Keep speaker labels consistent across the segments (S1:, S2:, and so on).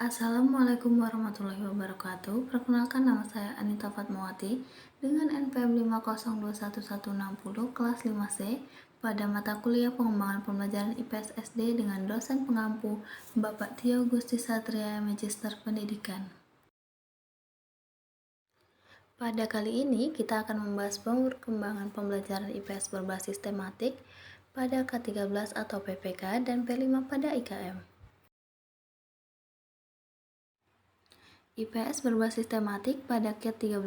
S1: Assalamualaikum warahmatullahi wabarakatuh. Perkenalkan, nama saya Anita Fatmawati dengan NPM 5021160 kelas 5C pada mata kuliah pengembangan pembelajaran IPS SD dengan dosen pengampu Bapak Tio Gusti Satria, Magister Pendidikan. Pada kali ini kita akan membahas perkembangan pembelajaran IPS berbasis tematik pada K13 atau PPK dan P5 pada IKM. IPS berbasis tematik pada K13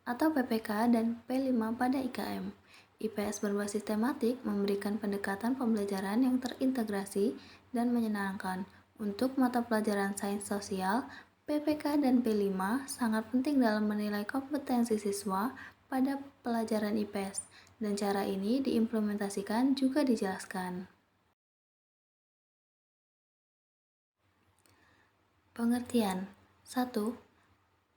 S1: atau PPK dan P5 pada IKM. IPS berbasis tematik memberikan pendekatan pembelajaran yang terintegrasi dan menyenangkan. Untuk mata pelajaran sains sosial, PPK dan P5 sangat penting dalam menilai kompetensi siswa pada pelajaran IPS, dan cara ini diimplementasikan juga dijelaskan. Pengertian 1.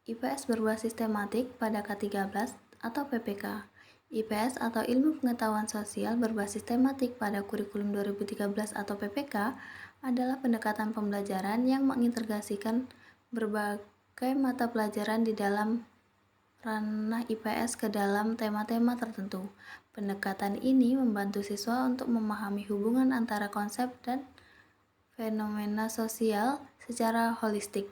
S1: IPS berbasis tematik pada K13 atau PPK. IPS atau Ilmu Pengetahuan Sosial berbasis tematik pada kurikulum 2013 atau PPK adalah pendekatan pembelajaran yang mengintegrasikan berbagai mata pelajaran di dalam ranah IPS ke dalam tema-tema tertentu. Pendekatan ini membantu siswa untuk memahami hubungan antara konsep dan fenomena sosial secara holistik,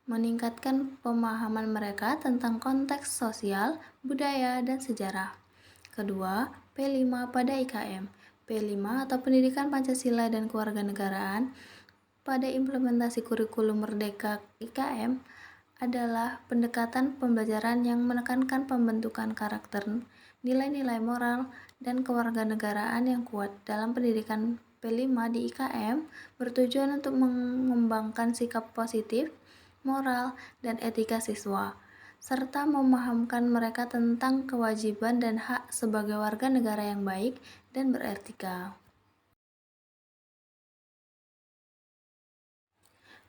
S1: meningkatkan pemahaman mereka tentang konteks sosial, budaya, dan sejarah. Kedua, P5 pada IKM. P5 atau Pendidikan Pancasila dan Kewarganegaraan pada implementasi kurikulum Merdeka IKM adalah pendekatan pembelajaran yang menekankan pembentukan karakter, nilai-nilai moral, dan kewarganegaraan yang kuat. Dalam pendidikan P5 di IKM bertujuan untuk mengembangkan sikap positif, moral, dan etika siswa, serta memahamkan mereka tentang kewajiban dan hak sebagai warga negara yang baik dan beretika.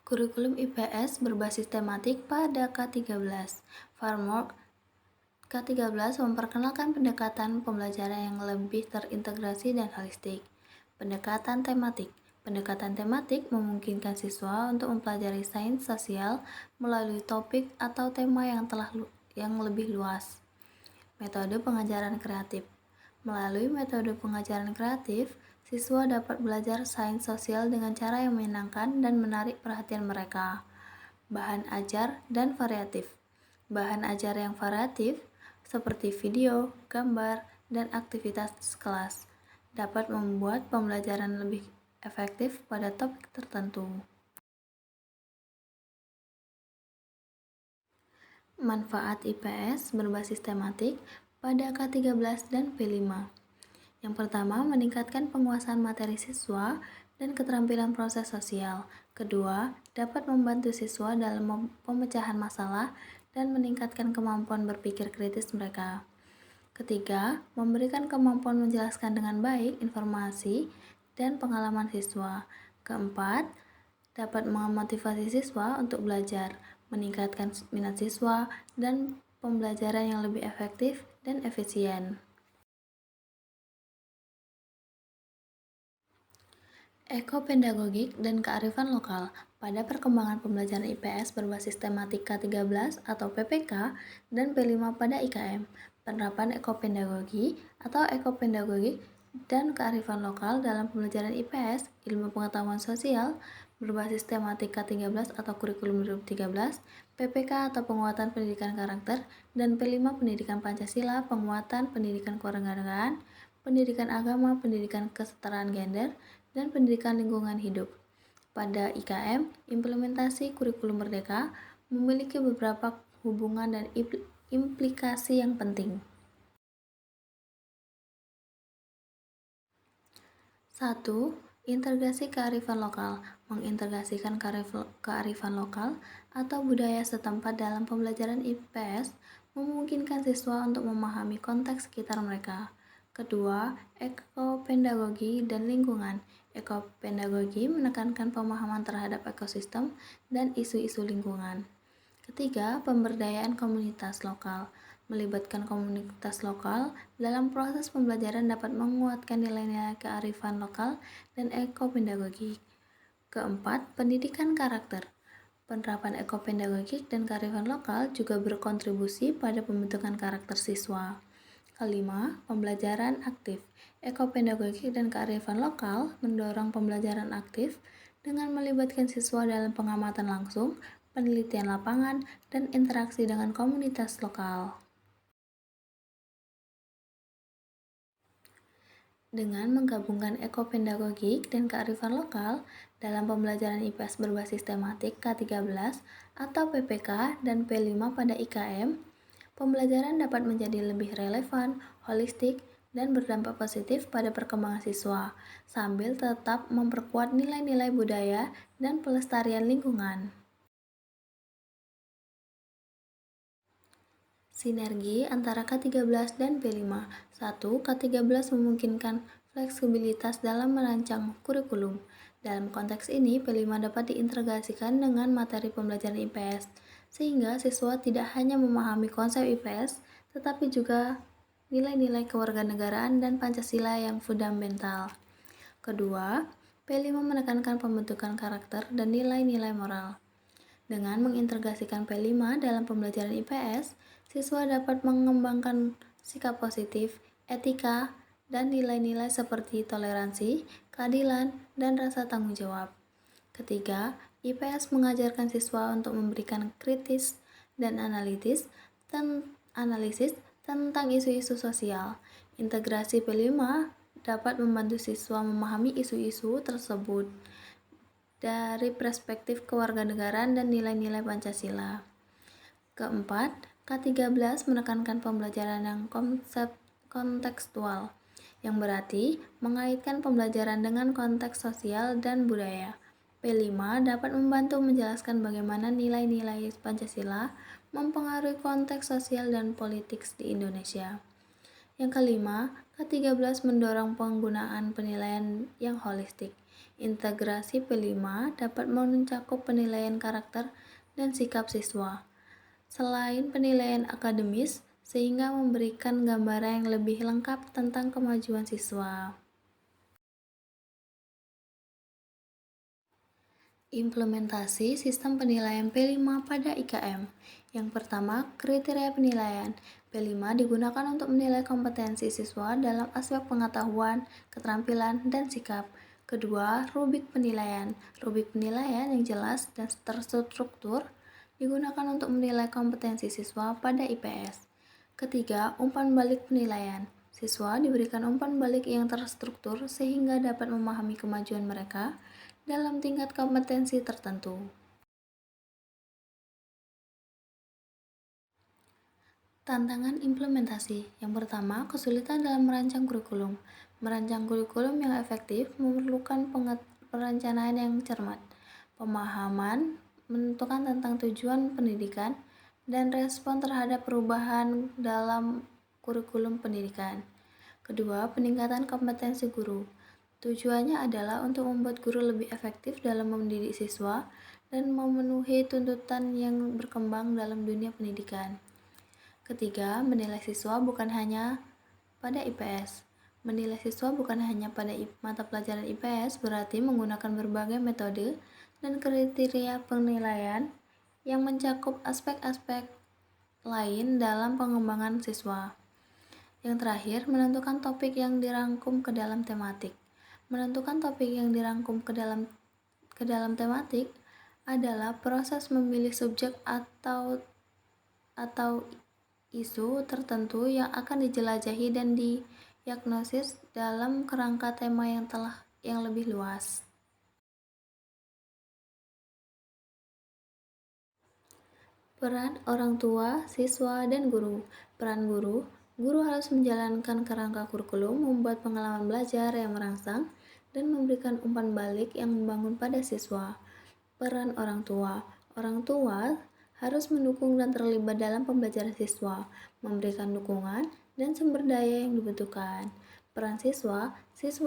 S1: Kurikulum IPS berbasis tematik pada K13. Framework K13 memperkenalkan pendekatan pembelajaran yang lebih terintegrasi dan holistik. Pendekatan tematik. Pendekatan tematik memungkinkan siswa untuk mempelajari sains sosial melalui topik atau tema yang lebih luas. Metode pengajaran kreatif. Melalui metode pengajaran kreatif, siswa dapat belajar sains sosial dengan cara yang menyenangkan dan menarik perhatian mereka. Bahan ajar dan variatif. Bahan ajar yang variatif seperti video, gambar, dan aktivitas kelas dapat membuat pembelajaran lebih efektif pada topik tertentu. Manfaat IPS berbasis tematik pada K13 dan P5. Yang pertama, meningkatkan penguasaan materi siswa dan keterampilan proses sosial. Kedua, dapat membantu siswa dalam pemecahan masalah dan meningkatkan kemampuan berpikir kritis mereka. Ketiga, memberikan kemampuan menjelaskan dengan baik informasi dan pengalaman siswa. Keempat, dapat memotivasi siswa untuk belajar, meningkatkan minat siswa, dan pembelajaran yang lebih efektif dan efisien. Ekopedagogik dan kearifan lokal. Pada perkembangan pembelajaran IPS berbasis tematik K13 atau PPK dan P5 pada IKM, penerapan ekopedagogi atau ekopedagogik dan kearifan lokal dalam pembelajaran IPS, ilmu pengetahuan sosial, berbasis tematik K13 atau kurikulum 2013, PPK atau penguatan pendidikan karakter, dan P5 pendidikan Pancasila, penguatan pendidikan kewarganegaraan, pendidikan agama, pendidikan kesetaraan gender, dan pendidikan lingkungan hidup. Pada IKM, implementasi kurikulum Merdeka memiliki beberapa hubungan dan implikasi yang penting. 1. Integrasi kearifan lokal. Mengintegrasikan kearifan lokal atau budaya setempat dalam pembelajaran IPS memungkinkan siswa untuk memahami konteks sekitar mereka. Kedua, ekopedagogi dan lingkungan. Ekopedagogi menekankan pemahaman terhadap ekosistem dan isu-isu lingkungan. Ketiga, pemberdayaan komunitas lokal. Melibatkan komunitas lokal dalam proses pembelajaran dapat menguatkan nilai-nilai kearifan lokal dan ekopedagogi. Keempat, pendidikan karakter. Penerapan ekopedagogik dan kearifan lokal juga berkontribusi pada pembentukan karakter siswa. Kelima, pembelajaran aktif. Ekopedagogik dan kearifan lokal mendorong pembelajaran aktif dengan melibatkan siswa dalam pengamatan langsung, penelitian lapangan, dan interaksi dengan komunitas lokal. Dengan menggabungkan ekopedagogik dan kearifan lokal dalam pembelajaran IPS berbasis tematik K13 atau PPK dan P5 pada IKM, pembelajaran dapat menjadi lebih relevan, holistik, dan berdampak positif pada perkembangan siswa, sambil tetap memperkuat nilai-nilai budaya dan pelestarian lingkungan. Sinergi antara K13 dan P5. 1. K13 memungkinkan fleksibilitas dalam merancang kurikulum. Dalam konteks ini, P5 dapat diintegrasikan dengan materi pembelajaran IPS, sehingga siswa tidak hanya memahami konsep IPS, tetapi juga nilai-nilai kewarganegaraan dan Pancasila yang fundamental. Kedua, P5 menekankan pembentukan karakter dan nilai-nilai moral. Dengan mengintegrasikan P5 dalam pembelajaran IPS, siswa dapat mengembangkan sikap positif, etika, dan nilai-nilai seperti toleransi, keadilan, dan rasa tanggung jawab. Ketiga, IPS mengajarkan siswa untuk memberikan kritis dan analisis tentang isu-isu sosial. Integrasi P5 dapat membantu siswa memahami isu-isu tersebut dari perspektif kewarganegaraan dan nilai-nilai Pancasila. Keempat, K13 menekankan pembelajaran yang kontekstual, yang berarti mengaitkan pembelajaran dengan konteks sosial dan budaya. P5 dapat membantu menjelaskan bagaimana nilai-nilai Pancasila mempengaruhi konteks sosial dan politik di Indonesia. Yang kelima, K13 mendorong penggunaan penilaian yang holistik. Integrasi P5 dapat mencakup penilaian karakter dan sikap siswa, selain penilaian akademis, sehingga memberikan gambaran yang lebih lengkap tentang kemajuan siswa. Implementasi sistem penilaian P5 pada IKM. Yang pertama, kriteria penilaian. P5 digunakan untuk menilai kompetensi siswa dalam aspek pengetahuan, keterampilan, dan sikap. Kedua, rubrik penilaian. Rubrik penilaian yang jelas dan terstruktur digunakan untuk menilai kompetensi siswa pada IPS. Ketiga, umpan balik penilaian. Siswa diberikan umpan balik yang terstruktur sehingga dapat memahami kemajuan mereka dalam tingkat kompetensi tertentu. Tantangan implementasi. Yang pertama, kesulitan dalam merancang kurikulum. Merancang kurikulum yang efektif memerlukan perencanaan yang cermat, pemahaman menentukan tentang tujuan pendidikan, dan respon terhadap perubahan dalam kurikulum pendidikan. Kedua, peningkatan kompetensi guru. Tujuannya adalah untuk membuat guru lebih efektif dalam mendidik siswa dan memenuhi tuntutan yang berkembang dalam dunia pendidikan. Ketiga, menilai siswa bukan hanya pada IPS. Menilai siswa bukan hanya pada mata pelajaran IPS berarti menggunakan berbagai metode dan kriteria penilaian yang mencakup aspek-aspek lain dalam pengembangan siswa. Yang terakhir, menentukan topik yang dirangkum ke dalam tematik. Menentukan topik yang dirangkum ke dalam tematik adalah proses memilih subjek atau isu tertentu yang akan dijelajahi dan diagnosis dalam kerangka tema yang lebih luas. Peran orang tua, siswa, dan guru. Peran guru harus menjalankan kerangka kurikulum, membuat pengalaman belajar yang merangsang, dan memberikan umpan balik yang membangun pada siswa. Peran orang tua harus mendukung dan terlibat dalam pembelajaran siswa, memberikan dukungan dan sumber daya yang dibutuhkan. Peran siswa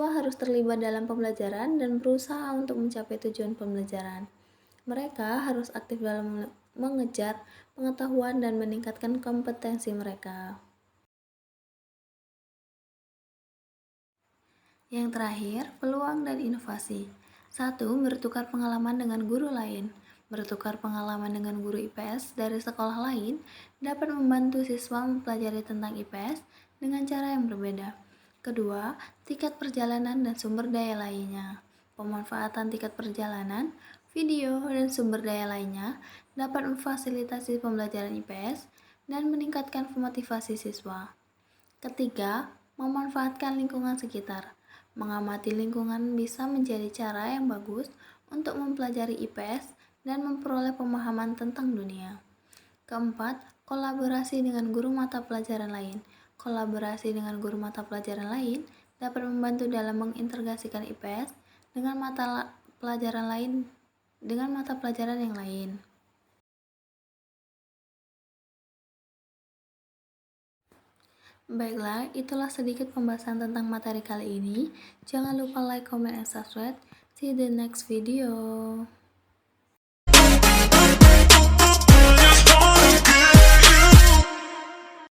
S1: harus terlibat dalam pembelajaran dan berusaha untuk mencapai tujuan pembelajaran. Mereka harus aktif dalam mengejar pengetahuan dan meningkatkan kompetensi mereka. Yang terakhir, peluang dan inovasi. 1. Bertukar pengalaman dengan guru lain. Bertukar pengalaman dengan guru IPS dari sekolah lain dapat membantu siswa mempelajari tentang IPS dengan cara yang berbeda. Kedua, tiket perjalanan dan sumber daya lainnya. Pemanfaatan tiket perjalanan, video, dan sumber daya lainnya dapat memfasilitasi pembelajaran IPS dan meningkatkan motivasi siswa. Ketiga, memanfaatkan lingkungan sekitar. Mengamati lingkungan bisa menjadi cara yang bagus untuk mempelajari IPS dan memperoleh pemahaman tentang dunia. Keempat, kolaborasi dengan guru mata pelajaran lain. Kolaborasi dengan guru mata pelajaran lain dapat membantu dalam mengintegrasikan IPS dengan mata pelajaran yang lain. Baiklah, itulah sedikit pembahasan tentang materi kali ini. Jangan lupa like, comment, and subscribe. See you in the next video.